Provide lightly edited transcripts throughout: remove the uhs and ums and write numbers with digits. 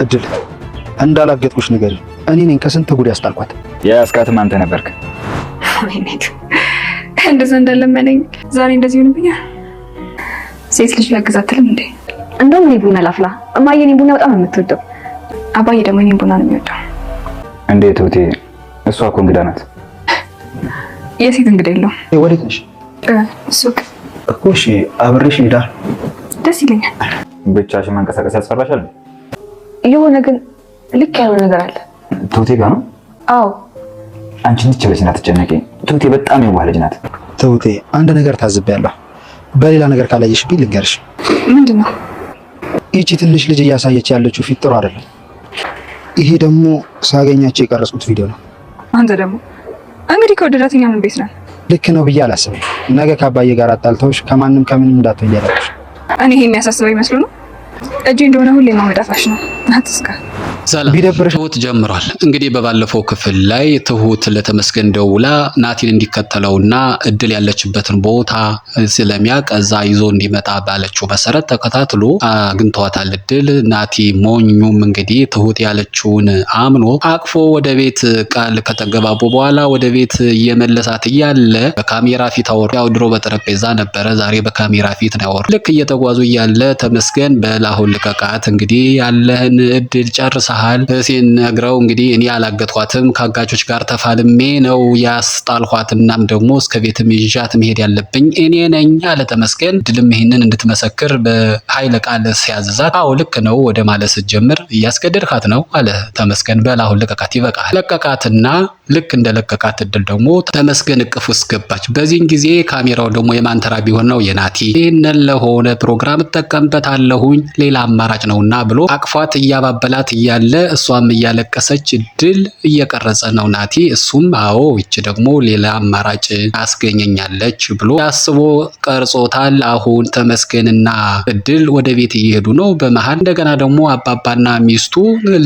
እድል እንዳላገጥኩሽ ነገር እኔ ነኝ ከስንት ጉድ ያስጣልኳት። የአስካትም አንተ ነበርክ። ወይኔት እንደዛ እንዳለመነኝ ዛሬ እንደዚህ ሆነብኛል። ሴት ልጅ ላግዛትልም እንዴ? እንደውም እኔ ቡና ላፍላ። እማዬ እኔን ቡና በጣም ነው የምትወደው። አባዬ ደግሞ እኔን ቡና ነው የሚወደው። እንዴት እህቴ? እሷ እኮ እንግዳ ናት። የሴት እንግዳ የለውም። ወዴት ነሽ? ሱቅ እኮ። እሺ አብሬሽ ሄዳ ደስ ይለኛል። ብቻሽን መንቀሳቀስ ያስፈራሻል? የሆነ ግን ልክ ያለው ነገር አለ። ትሁቴ ጋር ነው? አዎ። አንቺ ልጅ ብለሽ እንዳትጨነቂ። ትሁቴ በጣም የዋህ ልጅ ናት። ትሁቴ አንድ ነገር ታዝቤያለሁ። በሌላ ነገር ካላየሽብኝ ልንገርሽ። ምንድነው? ይቺ ትንሽ ልጅ እያሳየች ያለችው ፊት ጥሩ አይደለም። ይሄ ደግሞ ሳገኛቸው የቀረጽኩት ቪዲዮ ነው። አንተ ደግሞ እንግዲህ ከወደዳትኛ ምን ቤት ነን? ልክ ነው ብዬ አላስብም። ነገ ከአባዬ ጋር አጣልተውሽ ከማንም ከምንም እንዳትሆኝ ያለሽ። እኔ ይሄ የሚያሳስበው ይመስሉ ነው። እጄ እንደሆነ ሁሌ ማመጣፋሽ ነው። አትስካ። ሰላም ትሁት ጀምሯል። እንግዲህ በባለፈው ክፍል ላይ ትሁት ለተመስገን ደውላ ናቲን እንዲከተለውና እድል ያለችበትን ቦታ ስለሚያውቅ እዛ ይዞ እንዲመጣ ባለችው መሰረት ተከታትሎ አግኝቷታል። እድል ናቲ ሞኙም እንግዲህ ትሁት ያለችውን አምኖ አቅፎ ወደ ቤት ቃል ከተገባቡ በኋላ ወደ ቤት እየመለሳት እያለ በካሜራ ፊት አወሩ። ያው ድሮ በጠረጴዛ ነበረ፣ ዛሬ በካሜራ ፊት ነው ያወሩ። ልክ እየተጓዙ እያለ ተመስገን በላሁን ልቀቃት፣ እንግዲህ ያለህን እድል ጨርሰሃል ሲነግረው እንግዲህ እኔ አላገጥኳትም ከአጋቾች ጋር ተፋልሜ ነው ያስጣልኳት። እናም ደግሞ እስከ ቤትም ይዣት መሄድ ያለብኝ እኔ ነኝ አለ ተመስገን። እድልም ይህንን እንድትመሰክር በኃይለ ቃል ሲያዝዛት አዎ ልክ ነው ወደ ማለት ስትጀምር እያስገደድካት ነው አለ ተመስገን። በላሁን ልቀቃት፣ ይበቃል። ለቀቃትና ልክ እንደለቀቃት እድል ደግሞ ተመስገን እቅፍ ውስጥ ገባች። በዚህን ጊዜ ካሜራው ደግሞ የማንተራ ቢሆን ነው የናቲ። ይህንን ለሆነ ፕሮግራም እጠቀምበታለሁኝ ሌላ አማራጭ ነውና ብሎ አቅፏት እያባበላት እያለ እሷም እያለቀሰች እድል እየቀረጸ ነው ናቲ። እሱም አዎ ይች ደግሞ ሌላ አማራጭ አስገኘኛለች ብሎ አስቦ ቀርጾታል። አሁን ተመስገንና እድል ወደ ቤት እየሄዱ ነው። በመሃል እንደገና ደግሞ አባባና ሚስቱ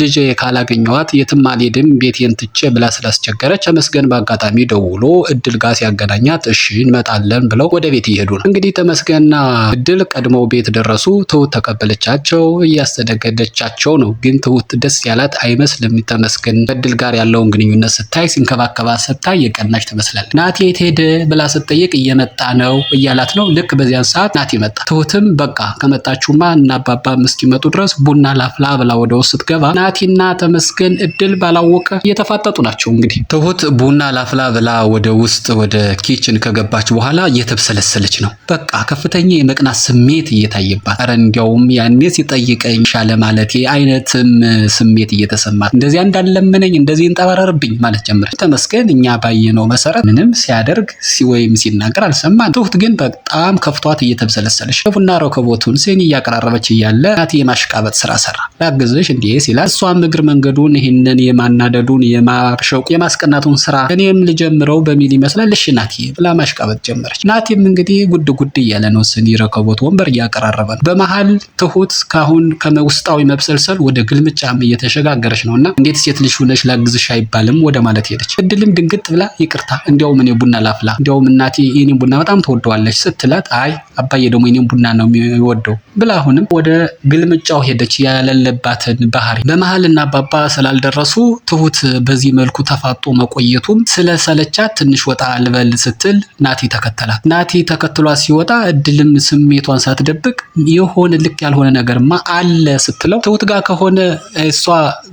ልጄ ካላገኘኋት የትም አልሄድም ቤቴን ትቼ ብላ ስላስቸገረች ተመስገን በአጋጣሚ ደውሎ እድል ጋር ሲያገናኛት እሺ እንመጣለን ብለው ወደ ቤት እየሄዱ ነው። እንግዲህ ተመስገንና እድል ቀድመው ቤት ደረሱ። ትሁት ተቀበለቻቸው፣ እያስተናገደቻቸው ነው። ግን ትሁት ደስ ያላት አይመስልም። ተመስገን እድል ጋር ያለውን ግንኙነት ስታይ ሲንከባከባት ስታይ የቀናች ትመስላለች። ናቲ የት ሄደ ብላ ስትጠይቅ እየመጣ ነው እያላት ነው። ልክ በዚያን ሰዓት ናቲ መጣ። ትሁትም በቃ ከመጣችሁማ እና አባባም እስኪመጡ ድረስ ቡና ላፍላ ብላ ወደ ውስጥ ስትገባ ናቲና ተመስገን እድል ባላወቀ እየተፋጠጡ ናቸው። እንግዲህ ትሁት ቡና ላፍላ ብላ ወደ ውስጥ ወደ ኪችን ከገባች በኋላ እየተብሰለሰለች ነው። በቃ ከፍተኛ የመቅናት ስሜት እየታየባት፣ ኧረ እንዲያውም ያኔ ሲጠይቀኝ ሻለ ማለቴ አይነትም ስሜት እየተሰማት እንደዚያ እንዳለመነኝ እንደዚህ እንጠባረርብኝ ማለት ጀመረች። ተመስገን እኛ ባየነው መሰረት ምንም ሲያደርግ ወይም ሲናገር አልሰማን። ትሁት ግን በጣም ከፍቷት እየተብሰለሰለች ቡና ረከቦቱን ሴኒ እያቀራረበች እያለ ናቲ የማሽቃበጥ ስራ ሰራ። ላግዝሽ እንዴ ሲላት እሷም እግር መንገዱን ይህንን የማናደዱን የማብሸቁ የማስቀናቱን ስራ እኔም ልጀምረው በሚል ይመስላል እሺ ናቲ ብላ ማሽቃበጥ ጀመረች። ናቲም እንግዲህ ጉድ ጉድ እያለ ነው። ስኒ ረከቦት ወንበር እያቀራረበ ነው። በመሃል ትሁት ካሁን ከውስጣዊ መብሰልሰል ወደ ግልምጫም እየተሸጋገረች ነውና እንዴት ሴት ልጅ ሆነሽ ላግዝሽ አይባልም ወደ ማለት ሄደች። እድልም ድንግጥ ብላ ይቅርታ እንዲያውም እኔ ቡና ላፍላ እንዲያውም እናቴ የኔን ቡና በጣም ተወደዋለች ስትላት አይ አባዬ ደግሞ የኔን ቡና ነው የሚወደው ብላ አሁንም ወደ ግልምጫው ሄደች። ያለለባትን ባህሪ በመሃልና አባባ ስላልደረሱ ትሁት በዚህ መልኩ ተፋጦ መቆየቱም ስለሰለቻት ትንሽ ወጣ ልበል ስትል ናቲ ተከተላት። ናቲ ተከትሏት ሲወጣ እድልም ስሜቷን ሳትደብቅ የሆነ ልክ ያልሆነ ነገርማ አለ ስትለው ትሁት ጋር ከሆነ እሷ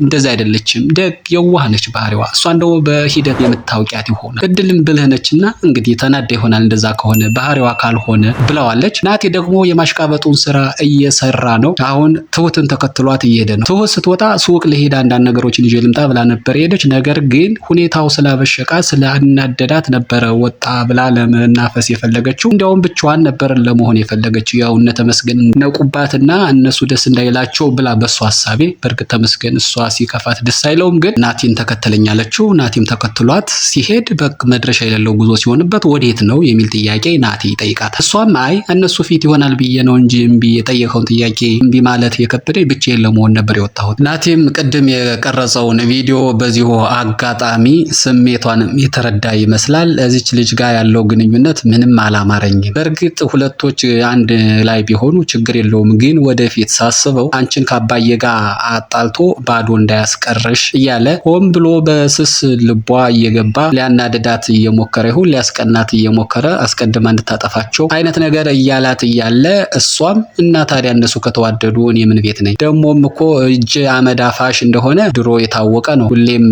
እንደዛ አይደለችም፣ ደግ የዋህ ነች ባህሪዋ። እሷ እንደው በሂደት የምታውቂያት ይሆናል። እድልም ብልህ ነችና እንግዲህ ተናዳ ይሆናል እንደዛ ከሆነ ባህሪዋ ካልሆነ ብለዋለች። ናቲ ደግሞ የማሽቃበጡን ስራ እየሰራ ነው። አሁን ትሁትን ተከትሏት እየሄደ ነው። ትሁት ስትወጣ ሱቅ ለሄዳ አንዳንድ ነገሮችን ይዤ ልምጣ ብላ ነበር ሄደች። ነገር ግን ሁኔታው ስላበሸቃት ስላናደዳት ነበረ ወጣ ብላ ለመናፈስ የፈለገችው። እንዲያውም ብቻዋን ነበር ለመሆን የፈለገችው። ያው እነ ተመስገን ነቁባትና እነሱ ደስ እንዳይላቸው ብላ በሷ ሐሳቤ በእርግጥ ተመስገን እሷ ሲከፋት ደስ አይለውም። ግን ናቲን ተከተለኝ አለችው። ናቲም ተከትሏት ሲሄድ በቃ መድረሻ የሌለው ጉዞ ሲሆንበት ወዴት ነው የሚል ጥያቄ ናቲ ይጠይቃታል። እሷም አይ እነሱ ፊት ይሆናል ብዬ ነው እንጂ እምቢ የጠየቀውን ጥያቄ እምቢ ማለት የከበደኝ ብቻዬን ለመሆን ነበር የወጣሁት። ናቲም ቅድም የቀረጸውን ቪዲዮ በዚሁ አጋጣሚ ስሜቷን የተረዳ ይመስላል። እዚች ልጅ ጋር ያለው ግንኙነት ምንም አላማረኝም። በእርግጥ ሁለቶች አንድ ላይ ቢሆኑ ችግር የለውም፣ ግን ወደፊት ሳስበው አንቺን ከአባዬ ጋር አጣልቶ ባዶ እንዳያስቀርሽ እያለ ሆን ብሎ በስስ ልቧ እየገባ ሊያናድዳት እየሞከረ ይሁን ሊያስቀናት እየሞከረ አስቀድማ እንድታጠፋቸው አይነት ነገር እያላት እያለ እሷም እና ታዲያ እነሱ ከተዋደዱ እኔ ምን ቤት ነኝ? ደግሞም እኮ እጅ አመድ አፋሽ እንደሆነ ድሮ የታወቀ ነው። ሁሌም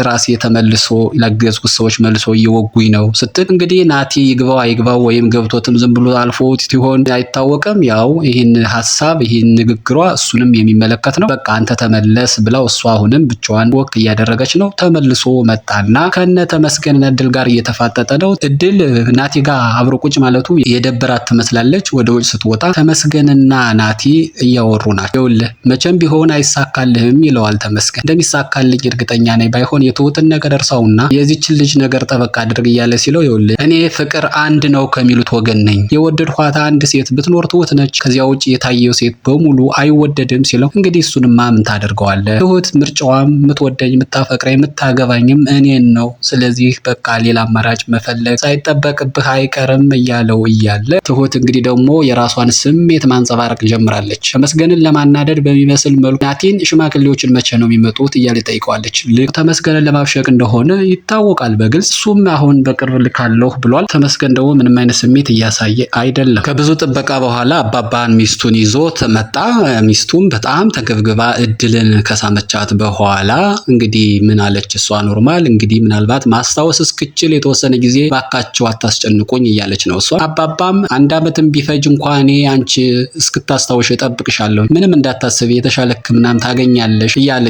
ራሴ ተመልሶ ለገዝኩት ሰዎች መልሶ እየወጉኝ ነው ስትል እንግዲህ ናቲ ይግባው አይግባው ወይም ገብቶትም ዝም ብሎ አልፎ ሲሆን አይታወቅም። ያው ይህን ሀሳብ ይህን ንግግሯ እሱንም የሚመለከት ነው። በቃ አንተ ተመለስ ብለው እሷ አሁንም ብቻዋን ወክ እያደረገች ነው። ተመልሶ መጣና ከነ ተመስገን እድል ጋር እየተፋጠጠ ነው። እድል ናቲ ጋር አብሮ ቁጭ ማለቱ የደበራት ትመስላለች። ወደ ውጭ ስትወጣ ተመስገንና ናቲ እያወሩ ናቸው። ይኸውልህ መቼም ቢሆን አይሳካልህም ይለዋል ተመስገን። እንደሚሳካልኝ እርግጠኛ ነኝ፣ ባይሆን የትሁትን ነገር እርሳውና የዚችን ልጅ ነገር ጠበቅ አድርግ እያለ ሲለው ይኸውልህ እኔ ፍቅር አንድ ነው ከሚሉት ወገን ነኝ። የወደድኳት አንድ ሴት ብትኖር ትሁት ነች። ከዚያ ውጭ የታየው ሴት በሙሉ አይወደድም ሲለው እንግዲህ እሱንማ ምን ታደርገዋለህ? ትሁት ምርጫዋም የምትወደኝ የምታፈቅረኝ የምታገባኝም እኔን ነው። ስለዚህ በቃ ሌላ አማራጭ መፈለግ ሳይጠበቅብህ አይቀርም እያለው እያለ ትሁት እንግዲህ ደግሞ የራሷን ስሜት ማንጸባረቅ ጀምራለች። ተመስገንን ለማናደድ በሚመስል መልኩ ናቲን ሽማግሌዎችን መቼ ነው የሚመጡት እያለ ጠይቀዋለች። ተመስገንን ለማብሸቅ እንደሆነ ይታወቃል በግልጽ። እሱም አሁን በቅርብ ልካለሁ ብሏል። ተመስገን ደግሞ ምንም አይነት ስሜት እያሳየ አይደለም። ከብዙ ጥበቃ በኋላ አባባን ሚስቱን ይዞት መጣ። ሚስቱም በጣም ተገብግባ እድልን ከሳመቻት በኋላ እንግዲህ ምን አለች እሷ ኖርማል እንግዲህ ምናልባት ማስታወስ እስክችል የተወሰነ ጊዜ ባካቸው አታስጨንቁኝ እያለች ነው እሷ። አባባም አንድ ዓመትም ቢፈጅ እንኳን እኔ አንቺ እስክታስታውሽ እጠብቅሻለሁ፣ ምንም እንዳታስብ የተሻለ ሕክምናም ታገኛለሽ እያለ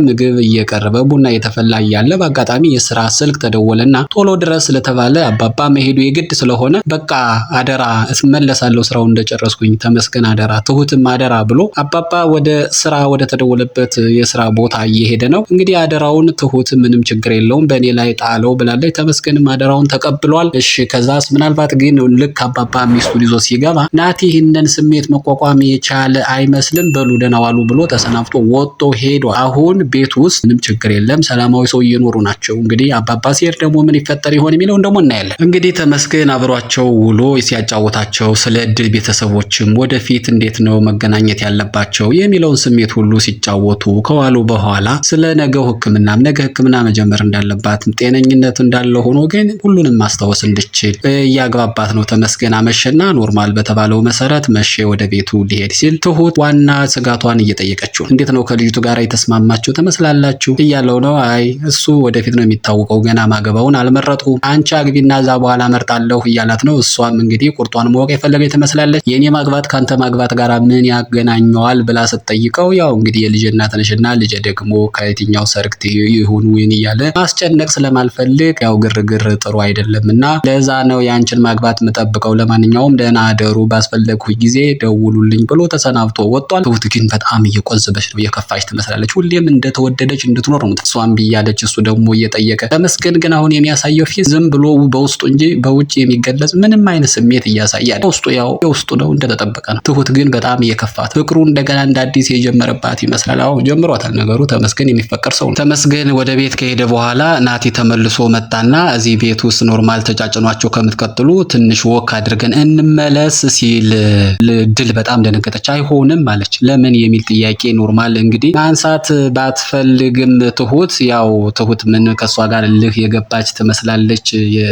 ምግብ እየቀረበ ቡና እየተፈላ እያለ በአጋጣሚ የስራ ስልክ ተደወለና ቶሎ ድረስ ስለተባለ አባባ መሄዱ የግድ ስለሆነ በቃ አደራ እመለሳለሁ ስራውን እንደጨረስኩኝ ተመስገን አደራ፣ ትሁትም አደራ ብሎ አባባ ወደ ስራ ወደ ተደወለበት የስራ ቦታ እየሄደ ነው። እንግዲህ አደራውን ትሁት ምንም ችግር የለውም በእኔ ላይ ጣለው ብላለች። ተመስገንም አደራውን ተቀብሏል። እሺ ከዛስ ምናልባት ግን ልክ አባባ ሚስቱን ይዞ ሲገባ ናቲ ይህንን ስሜት መቋቋም የቻለ አይመስልም። በሉ ደህና ዋሉ ብሎ ተሰናብቶ ወጥቶ ሄዷል። አሁን ቤት ውስጥ ምንም ችግር የለም፣ ሰላማዊ ሰው እየኖሩ ናቸው። እንግዲህ አባባ ሲሄድ ደግሞ ምን ይፈጠር ይሆን የሚለውን ደግሞ እናያለን። እንግዲህ ተመስገን አብሯቸው ውሎ ሲያጫወታቸው ስለ እድል ቤተሰቦችም ወደፊት እንዴት ነው መገናኘት ያለባቸው የሚለውን ስሜት ሁሉ ሲጫወቱ ከዋሉ በኋላ ስለ ነገው ሕክምናም ነገ ሕክምና መጀመር እንዳለባት ጤነኝነት እንዳለ ሆኖ ግን ሁሉንም ማስታወስ እንድችል እያግባባት ነው። ተመስገን አመሸና ኖርማል በተባለው መሰረት መሸ ወደ ቤቱ ሊሄድ ሲል ትሁት ዋና ስጋቷን እየጠየቀችው እንዴት ነው ከልጅቱ ጋር የተስማማችሁ ትመስላላችሁ እያለው ነው። አይ እሱ ወደፊት ነው የሚታወቀው፣ ገና ማገባውን አልመረጥኩም፣ አንቺ አግቢና እዛ በኋላ መርጣለሁ እያላት ነው። እሷም እንግዲህ ቁርጧን ማወቅ የፈለገች ትመስላለች። የኔ ማግባት ካንተ ማግባት ጋር ምን ያገናኘዋል ብላ ስትጠይቀው ያው እንግዲህ የልጅ እናት ነሽና ልጅ ደግሞ ከየትኛው ሰርግ ይሁን ወይን እያለ ማስጨነቅ ስለማልፈልግ ያው ግርግር ጥሩ አይደለምና ለዛ ነው ያንቺን ማግባት የምጠብቀው፣ ለማንኛውም ደህና አደሩ ባስፈለግኩ ጊዜ ደውሉልኝ ብሎ ተሰናብቶ ወጥቷል። ትሁት ግን በጣም እየቆዘበች ነው፣ እየከፋች ትመስላለች። ሁሌም እንደተወደደች እንድትኖር ነው እሷም ብያለች፣ እሱ ደግሞ እየጠየቀ። ተመስገን ግን አሁን የሚያሳየው ፊት ዝም ብሎ በውስጡ እንጂ በውጭ የሚገለጽ ምንም አይነት ስሜት እያሳየ በውስጡ ያው የውስጡ ነው እንደተጠበቀ ነው። ትሁት ግን በጣም እየከፋት ፍቅሩ እንደገና እንደ አዲስ የጀመረባት ይመስላል። አዎ ጀምሯታል ነገሩ። ተመስገን የሚፈቀር ሰው ነው። ተመስገን ወደ ቤት ከሄደ በኋላ ናቲ ተመልሶ መጣና እዚህ ቤት ውስጥ ኖርማል ተጫጭኗቸው ከምትቀጥሉ ትንሽ ወክ አድርገን እንመለስ ሲል ድል በጣም ደነገጠች። አይሆንም አለች። ለምን የሚል ጥያቄ ኖርማል እንግዲህ ማንሳት ባትፈልግም ትሁት ያው ትሁት ምን ከሷ ጋር ልህ የገባች ትመስላለች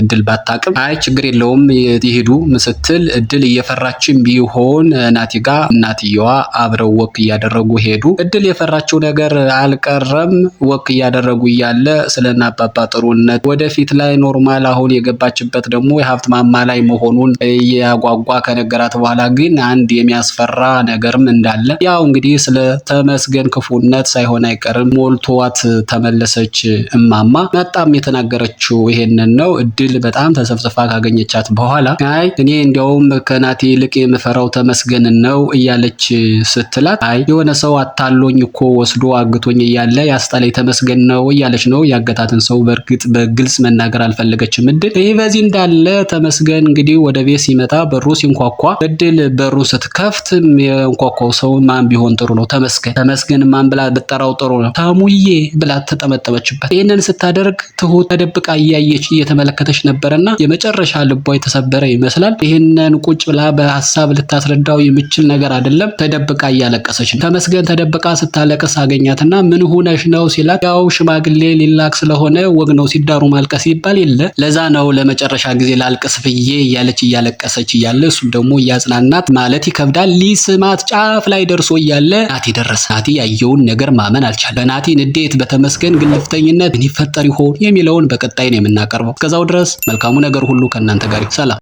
ድል ባታቅም አይ ችግር የለውም ይሄዱ ስትል ድል እየፈራችም ቢሆን ናቲ ጋር እናትየዋ አብረው ወክ እያደረጉ ሄዱ። ድል የፈራችው ነገር አልቀረም። ወክ እያደረጉ እያለ ስለና አባባ ጥሩነት ወደፊት ላይ ኖርማል አሁን የገባችበት ደግሞ የሀብት ማማ ላይ መሆኑን እያጓጓ ከነገራት በኋላ ግን አንድ የሚያስፈራ ነገርም እንዳለ ያው እንግዲህ ስለ ተመስገን ክፉነት ሳይሆን አይቀርም ሞልቷት ተመለሰች። እማማ መጣም የተናገረችው ይሄንን ነው። እድል በጣም ተሰፍስፋ ካገኘቻት በኋላ አይ እኔ እንዲያውም ከናቲ ይልቅ የምፈራው ተመስገን ነው እያለች ስትላት አይ የሆነ ሰው አታሎኝ እኮ ወስዶ አግቶኝ እያለ ያስጣለኝ ተመስገን ነው እያለች ነው። ያገታትን ሰው በእርግጥ በግልጽ መናገር አልፈለገችም እድል። ይህ በዚህ እንዳለ ተመስገን እንግዲህ ወደ ቤት ሲመጣ በሩ ሲንኳኳ እድል በሩ ስትከፍት የንኳኳው ሰው ማን ቢሆን ጥሩ ነው? ተመስገን ማን ብላ ብጠራው ጥሩ ነው? ታሙዬ ብላ ተጠመጠመችበት። ይህንን ስታደርግ ትሁት ተደብቃ እያየች እየተመለከተች ነበርና የመጨረሻ ልቧ የተሰበረ ይመስላል። ይህንን ቁጭ ብላ በሀሳብ ልታስረዳው የምችል ነገር አይደለም። ተደብቃ እያለቀሰች ነው። ተመስገን ተደብቃ ስታለቅስ አገኛትና ምን ሆነሽ ነው ሲላት፣ ያው ሽማግሌ ሊላክ ስለሆነ ወግ ነው ሲዳሩ ማልቀስ ይባል የለ ለዛ ነው ለመጨረሻ ጊዜ ላልቅስ ብዬ እያለች እያለቀሰች እያለ እሱም ደግሞ እያጽናናት ማለት ይከብዳል። ሊስማት ጫፍ ላይ ደርሶ እያለ ናቲ ደረሰ። ናቲ ያየውን ነገር ማመን አልቻለም። በናቲ ንዴት፣ በተመስገን ግልፍተኝነት ምን ይፈጠር ይሆን የሚለውን በቀጣይ ነው የምናቀርበው። እስከዛው ድረስ መልካሙ ነገር ሁሉ ከእናንተ ጋር ይሁን። ሰላም።